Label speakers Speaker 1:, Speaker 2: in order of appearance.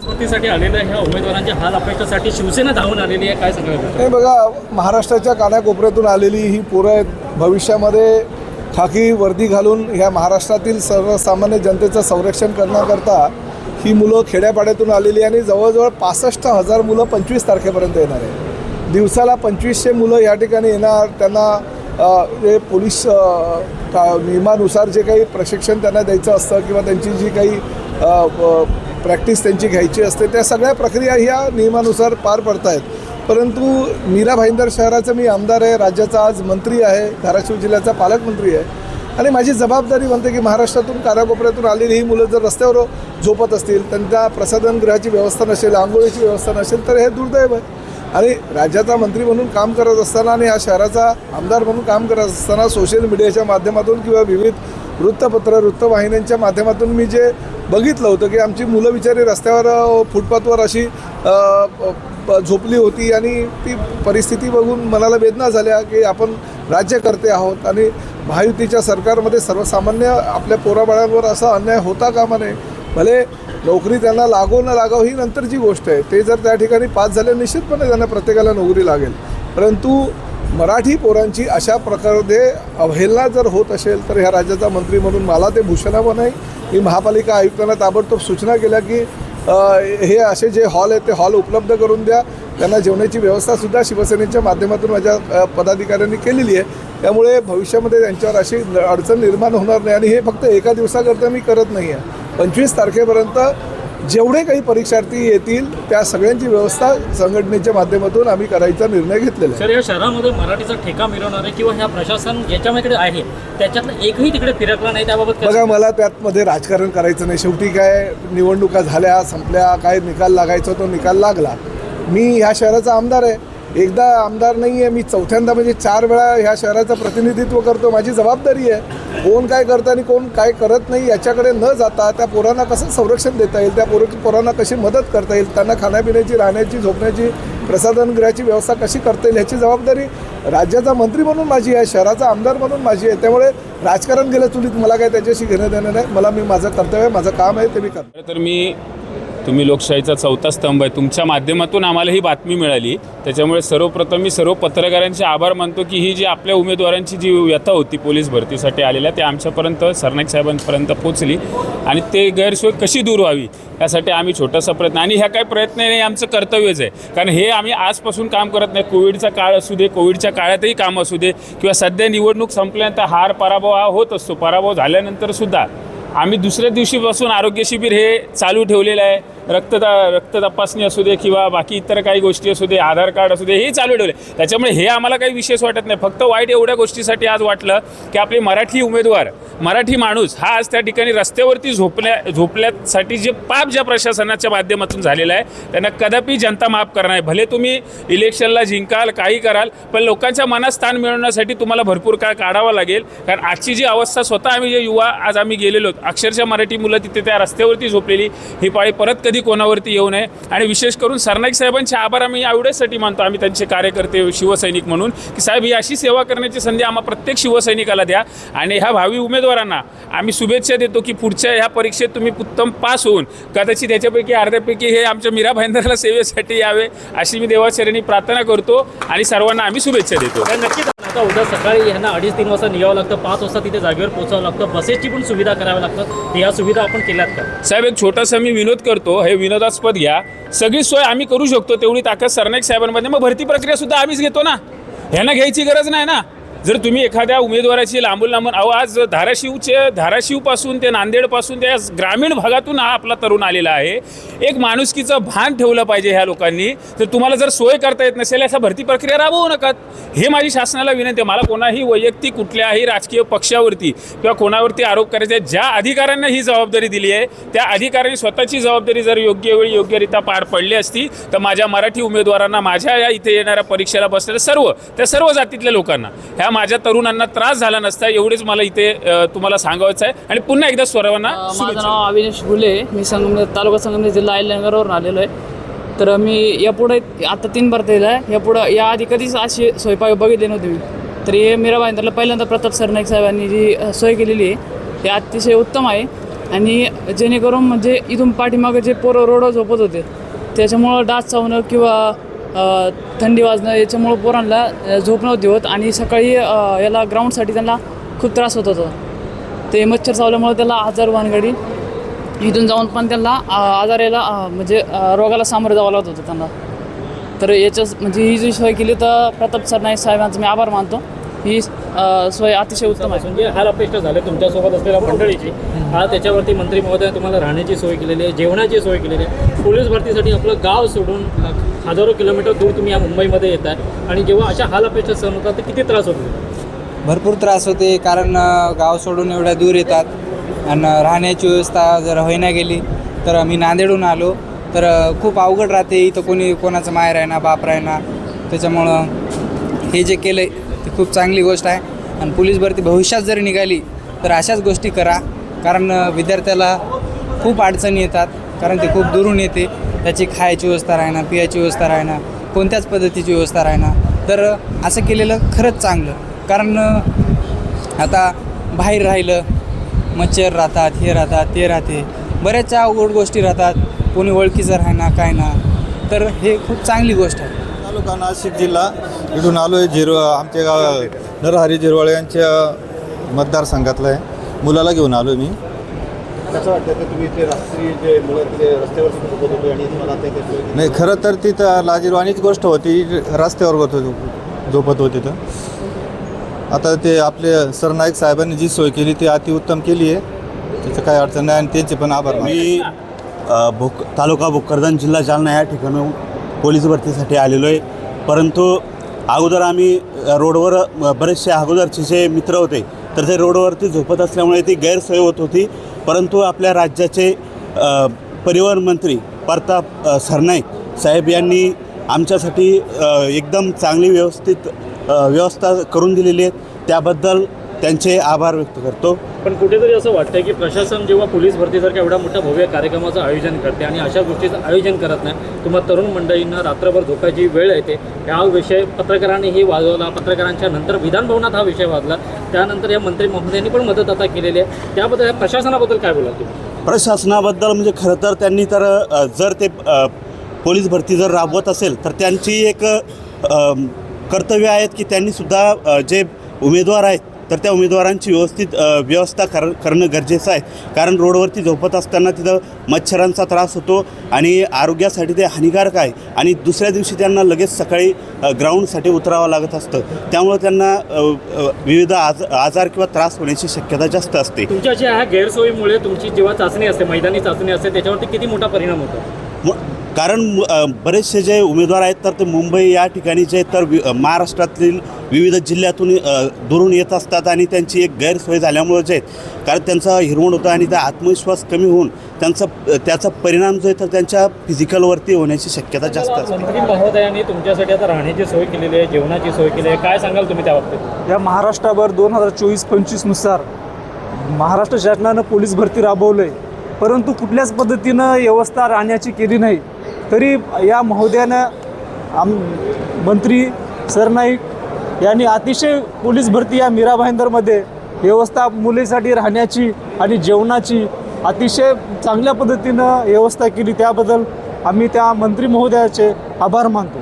Speaker 1: साठी आलेल्या ह्या उमेदवारांच्या हाल अपेक्षेसाठी शिवसेना धावून आलेली आहे, काय सांगायचं?
Speaker 2: नाही बघा, महाराष्ट्राच्या कानाकोपऱ्यातून आलेली ही पोरं आहेत. भविष्यामध्ये खाकी वर्दी घालून ह्या महाराष्ट्रातील सर्वसामान्य जनतेचं संरक्षण करण्याकरता ही मुलं खेड्यापाड्यातून आलेली आणि जवळजवळ 65,000 मुलं 25 तारखेपर्यंत येणार आहे. दिवसाला 2500 मुलं या ठिकाणी येणार. त्यांना जे पोलीस नियमानुसार जे काही प्रशिक्षण त्यांना द्यायचं असतं किंवा त्यांची जी काही प्रॅक्टिस त्यांची घ्यायची असते, त्या सगळ्या प्रक्रिया ह्या नियमानुसार पार पडत आहेत. परंतु मीरा भाईंदर शहराचा मी आमदार आहे, राज्याचा आज मंत्री आहे, धाराशिव जिल्ह्याचा पालकमंत्री आहे आणि माझी जबाबदारी म्हणते की महाराष्ट्रातून कानाकोपऱ्यातून आलेली ही मुलं जर रस्त्यावर झोपत असतील, त्यांच्या प्रसाधनगृहाची व्यवस्था नसेल, आंघोळीची व्यवस्था नसेल, तर हे दुर्दैव आहे. आणि राज्याचा मंत्री म्हणून काम करत असताना आणि ह्या शहराचा आमदार म्हणून काम करत असताना सोशल मीडियाच्या माध्यमातून किंवा विविध वृत्तवाहिन्यांच्या माध्यमातून मी जे बघितलं होतं की आमची मुलं बिचारी रस्त्यावर फुटपाथवर अशी झोपली होती आणि ती परिस्थिती बघून मनाला वेदना झाल्या की आपण राज्यकर्ते आहोत आणि महायुतीच्या सरकारमध्ये सर्वसामान्य आपल्या पोराबाळांवर असा अन्याय होता कामा नये. भले नोकरी त्यांना लागो न लागाव ही नंतरची गोष्ट आहे. ते जर त्या ठिकाणी पास झाले निश्चितपणे त्यांना प्रत्येकाला नोकरी लागेल. परंतु मराठी पोरांची अशा प्रकारे अवहेलना जर होत असेल तर ह्या राज्याचा मंत्री म्हणून मला ते भूषणावं नाही. मी महापालिका आयुक्तांना ताबडतोब सूचना केल्या की हे असे जे हॉल आहेत ते हॉल उपलब्ध करून द्या. त्यांना जेवणाची व्यवस्थासुद्धा शिवसेनेच्या माध्यमातून माझ्या पदाधिकाऱ्यांनी केलेली आहे. त्यामुळे भविष्यामध्ये त्यांच्यावर अशी अडचण निर्माण होणार नाही. आणि हे फक्त एका दिवसाकरता मी करत नाही आहे. 25 तारखेपर्यंत जेवढे काही परीक्षार्थी येतील त्या सगळ्यांची व्यवस्था संघटनेच्या माध्यमातून आम्ही करायचा निर्णय घेतलेला आहे.
Speaker 3: सर, या शहरामध्ये मराठीचा ठेका मिळवणारे किंवा ह्या प्रशासन ज्याच्याकडे आहे त्याच्यातलं एकही तिकडे फिरकला नाही, त्याबाबत
Speaker 2: बघा, मला त्यातमध्ये राजकारण करायचं नाही. शेवटी काय निवडणुका झाल्या, संपल्या, काय निकाल लागायचा तो निकाल लागला. मी ह्या शहराचा आमदार आहे, एकदा आमदार नाही आहे. मी चौथ्यांदा म्हणजे 4 वेळा ह्या शहराचं प्रतिनिधित्व करतो. माझी जबाबदारी आहे कोण काय करतं आणि कोण काय करत नाही याच्याकडे न जाता त्या पोरांना कसं संरक्षण देता येईल, त्या पोरांना कशी मदत करता येईल, त्यांना खाण्यापिण्याची, राहण्याची, झोपण्याची, प्रसाधनगृहाची व्यवस्था कशी करता येईल ह्याची जबाबदारी राज्याचा मंत्री म्हणून माझी आहे, शहराचा आमदार म्हणून माझी आहे. त्यामुळे राजकारण गेलं चुलीत मला काय त्याच्याशी घेणं देणं नाही. मी माझं कर्तव्य आहे, माझं काम आहे ते मी करतो.
Speaker 4: तर तुम्ही लोकशाहीचा चौथा स्तंभ आहे. तुमच्या माध्यमातून आम्हाला ही बातमी मिळाली, त्याच्यामुळे सर्वप्रथम मी सर्व पत्रकारांचे आभार मानतो की ही जी आपल्या उमेदवारांची जी व्यथा होती पोलीस भरतीसाठी आलेल्या ते आमच्यापर्यंत सरनाईक साहेबांपर्यंत पोचली आणि ते गैरसोय कशी दूर व्हावी यासाठी आम्ही छोटासा प्रयत्न, आणि ह्या काही प्रयत्न नाही, आमचं कर्तव्यच आहे. कारण हे आम्ही आजपासून काम करत नाही. कोविडचा काळ असू दे, कोविडच्या काळातही काम असू दे किंवा सध्या निवडणूक संपल्यानंतर हार पराभव हा होत असतो. पराभव झाल्यानंतरसुद्धा आम्ही दुसऱ्या दिवशीपासून आरोग्य शिबिर हे चालू ठेवलेलं आहे. रक्त तपासणी असू दे किंवा बाकी इतर काही गोष्टी असू दे, आधार कार्ड असू दे, हे चालू ठेवले. त्याच्यामुळे हे आम्हाला काही विशेष वाटत नाही. फक्त वाईट एवढ्या गोष्टीसाठी आज वाटलं की आपले मराठी उमेदवार, मराठी माणूस हा आज त्या ठिकाणी रस्त्यावरती झोपल्यासाठी जे पाप ज्या प्रशासनाच्या माध्यमातून झालेलं आहे त्यांना कदापि जनता माफ करणार नाही. भले तुम्ही इलेक्शनला जिंकाल, काही कराल, पण लोकांच्या मनात स्थान मिळवण्यासाठी तुम्हाला भरपूर काळ काढावा लागेल. कारण आजची जी अवस्था स्वतः आम्ही जे युवा आज आम्ही गेलेलो, अक्षरशः मराठी मुलं तिथे त्या रस्त्यावरती झोपलेली, ही पाळी परत कधी कोणावरती येऊ नये. आणि विशेष करून सरनाईक साहेबांचे आभार आम्ही एवढ्यासाठी मानतो, आम्ही त्यांचे कार्यकर्ते शिवसैनिक म्हणून, की साहेब ही अशी सेवा करण्याची संधी आम्हा प्रत्येक शिवसैनिकाला द्या. आणि ह्या भावी उमेदवारांना आम्ही शुभेच्छा देतो की पुढच्या ह्या परीक्षेत तुम्ही उत्तम पास होऊन कदाचित त्याच्यापैकी अर्ध्यापैकी हे आमच्या मीरा भाईंदरला सेवेसाठी यावे अशी मी देवाचरणी प्रार्थना करतो आणि सर्वांना आम्ही शुभेच्छा देतो.
Speaker 3: नक्कीच. आता उद्या सकाळी यांना 2:30-3 वाजता निघावं लागतं, 5 वाजता तिथे जागेवर पोहोचावं लागतं, बसेसची पण सुविधा करावी लागतं. या सुविधा आपण केल्यात का
Speaker 4: साहेब? एक छोटासा मी विनोद करतो, हे विनोदास्पद घ्या. सगळी सोय आम्ही करू शकतो तेवढी ताकद सरनाईक साहेबांमध्ये, मग भरती प्रक्रिया सुद्धा आम्हीच घेतो ना, ह्यांना घ्यायची गरज नाही ना. जर तुम्ही एखाद्या उमेदवाराची लांबून आज धाराशिवपासून ते नांदेडपासून त्या ग्रामीण भागातून हा आपला तरुण आलेला आहे, एक माणुसकीचं भान ठेवलं पाहिजे ह्या लोकांनी. तर तुम्हाला जर सोय करता येत नसेल अशा भरती प्रक्रिया राबवू नका, हे माझी शासनाला विनंती आहे. मला कोणाही वैयक्तिक कुठल्याही राजकीय पक्षावरती किंवा कोणावरती आरोप करायचे, ज्या अधिकाऱ्यांना ही जबाबदारी दिली आहे त्या अधिकाऱ्यांनी स्वतःची जबाबदारी जर योग्य वेळी योग्यरित्या पार पडली असती तर माझ्या मराठी उमेदवारांना, माझ्या या इथे येणाऱ्या परीक्षेला बसलेल्या त्या सर्व जातीतल्या लोकांना, ह्या माझ्या तरुणांना त्रास झाला नसता, एवढेच मला इथे तुम्हाला सांगायचं आहे. आणि पुन्हा एकदा सर्वांना
Speaker 5: माझं नाव अविनाश फुले, मी संगमनेर तालुका संगमनेर जिल्हा अहिल्यानगरवरून आलेलो आहे. तर मी यापुढे आता 3 भरतीला आहे, यापुढं याआधी कधीच अशी स्वयंपाक बघितली नव्हती मी. तर हे मीरा भाईंदरला पहिल्यांदा प्रताप सरनाईक साहेबांनी जी सोय केलेली आहे ते अतिशय उत्तम आहे. आणि जेणेकरून म्हणजे इथून पाठीमागे जे पोरं रोडवर झोपत होते त्याच्यामुळं डास चावणं किंवा थंडी वाजणं याच्यामुळं पोरांना झोप नव्हती होत आणि सकाळी याला ग्राउंडसाठी त्यांना खूप त्रास होत होता. ते मच्छर चावल्यामुळे त्याला आजार भानगडी इथून जाऊन पण त्यांना आजार यायला म्हणजे रोगाला सामोरं जावं लागत होतं त्यांना. तर याच्याच म्हणजे ही जी सोय केली तर प्रताप सरनाईक साहेबांचा मी आभार मानतो. ही सोय अतिशय उत्तम आहे.
Speaker 3: म्हणजे हाल अपेष्ट झाले तुमच्यासोबत असलेल्या मंडळीची. आज त्याच्यावरती मंत्री महोदय तुम्हाला राहण्याची सोय केलेली आहे, जेवणाची सोय केलेली आहे. पोलीस भरतीसाठी आपलं गाव सोडून हजारो किलोमीटर दूर तुम्ही या मुंबईमध्ये येत आहे आणि जेव्हा अशा हाल अपेष्ट सहन होतात तर किती त्रास होतो?
Speaker 6: भरपूर त्रास होते, कारण गाव सोडून एवढ्या दूर येतात आणि राहण्याची व्यवस्था जर होईना गेली तर आम्ही नांदेडहून आलो तर खूप अवघड राहते. इथं कोणी कोणाचं माय राहिना बाप राहिना, त्याच्यामुळं हे जे केलं आहे ते खूप चांगली गोष्ट आहे. आणि पोलीस भरती भविष्यात जर निघाली तर अशाच गोष्टी करा, कारण विद्यार्थ्याला खूप अडचणी येतात, कारण ते खूप दुरून येते. त्याची खायची व्यवस्था राहणं, पियाची व्यवस्था राहणं, कोणत्याच पद्धतीची व्यवस्था राहणं. तर असं केलेलं खरंच चांगलं, कारण आता बाहेर राहिलं मच्छर राहतात, हे राहतात, ते राहते, बऱ्याचशा अवघड गोष्टी राहतात, कोणी ओळखीचं राहणार काय ना. तर हे खूप चांगली गोष्ट आहे.
Speaker 7: तालुका नाशिक जिल्हा इथून आलो आहे. आमच्या गाव नरहरी जिरवाळे यांच्या मतदारसंघातलं आहे. मुलाला घेऊन आलो मी.
Speaker 8: कसं वाटतं की तुम्ही ते रात्री जे मुलं ते रस्त्यावर झोपत होते आणि तुम्हाला ते
Speaker 7: नाही, खरं तर तिथं लाजिरवाणीच गोष्ट होती, रस्त्यावर झोपत होते. तर आता ते आपले सरनाईक साहेबांनी जी सोय केली ती अतिउत्तम केली आहे, त्याचं काही अडचण नाही आणि त्यांचे पण आभार.
Speaker 8: मी तालुका भोकरदन जिल्हा जालना या ठिकाणी पोलीस भरतीसाठी आलेलो आहे. परंतु अगोदर आम्ही रोडवर बरेचसे अगोदरचे जे मित्र होते तर ते रोडवरती झोपत असल्यामुळे ती गैरसोय होत होती. परंतु आपल्या राज्याचे परिवहन मंत्री प्रताप सरनाईक साहेब यांनी आमच्यासाठी एकदम चांगली व्यवस्था करून दिलेली आहे. त्याबद्दल त्यांचे आभार व्यक्त करतो.
Speaker 3: पण कुठेतरी असं वाटतं की प्रशासन जेव्हा पोलीस भरतीसारख्या एवढ्या मोठ्या भव्य कार्यक्रमाचं आयोजन करते आणि अशा गोष्टीचं आयोजन करत नाही, तुम्हाला तरुण मंडळींना रात्रभर झोपायची वेळ येते. हा विषय पत्रकारांनीही वाजवला, पत्रकारांच्या नंतर विधानभवनात हा विषय वाजला, त्यानंतर या मंत्री महोदयांनी पण मदत आता केलेली आहे. त्याबद्दल प्रशासनाबद्दल काय बोलाल तुम्ही?
Speaker 8: प्रशासनाबद्दल म्हणजे खरं तर त्यांनी तर जर ते पोलीस भरती जर राबवत असेल तर त्यांची एक कर्तव्य आहेत की त्यांनीसुद्धा जे उमेदवार आहेत तर त्या उमेदवारांची व्यवस्था करणं गरजेचं आहे. कारण रोडवरती झोपत असताना तिथं मच्छरांचा त्रास होतो आणि आरोग्यासाठी ते हानिकारक आहे आणि दुसऱ्या दिवशी त्यांना लगेच सकाळी ग्राउंडसाठी उतरावं लागत असतं. त्यामुळे त्यांना विविध आजार किंवा त्रास होण्याची शक्यता जास्त असते.
Speaker 3: तुमच्या ह्या गैरसोयीमुळे तुमची जेव्हा चाचणी असते, मैदानी चाचणी असते, त्याच्यावरती किती मोठा परिणाम होतो?
Speaker 8: कारण बरेचसे जे उमेदवार आहेत तर ते मुंबई या ठिकाणी जे तर महाराष्ट्रातील विविध जिल्ह्यातून दुरून येत असतात आणि त्यांची एक गैरसोय झाल्यामुळे जे आहेत, कारण त्यांचा हिरवण होतं आणि त्या आत्मविश्वास कमी होऊन त्याचा परिणाम जो आहे तर त्यांच्या फिजिकलवरती होण्याची शक्यता जास्त असते.
Speaker 3: मंत्री महोदयांनी तुमच्यासाठी आता राहण्याची सोय केलेली आहे, जेवणाची सोय केली आहे, काय सांगाल तुम्ही त्या बाबतीत?
Speaker 2: या महाराष्ट्राभर 2024-25नुसार महाराष्ट्र शासनानं पोलीस भरती राबवलं आहे, परंतु कुठल्याच पद्धतीनं व्यवस्था राहण्याची केली नाही. तरी या महोदयानं मंत्री सरनाईक यांनी अतिशय पोलीस भरती या मीरा भाईंदरमध्ये व्यवस्था मुलीसाठी राहण्याची आणि जेवणाची अतिशय चांगल्या पद्धतीनं व्यवस्था केली. त्याबद्दल आम्ही त्या मंत्री महोदयाचे आभार मानतो.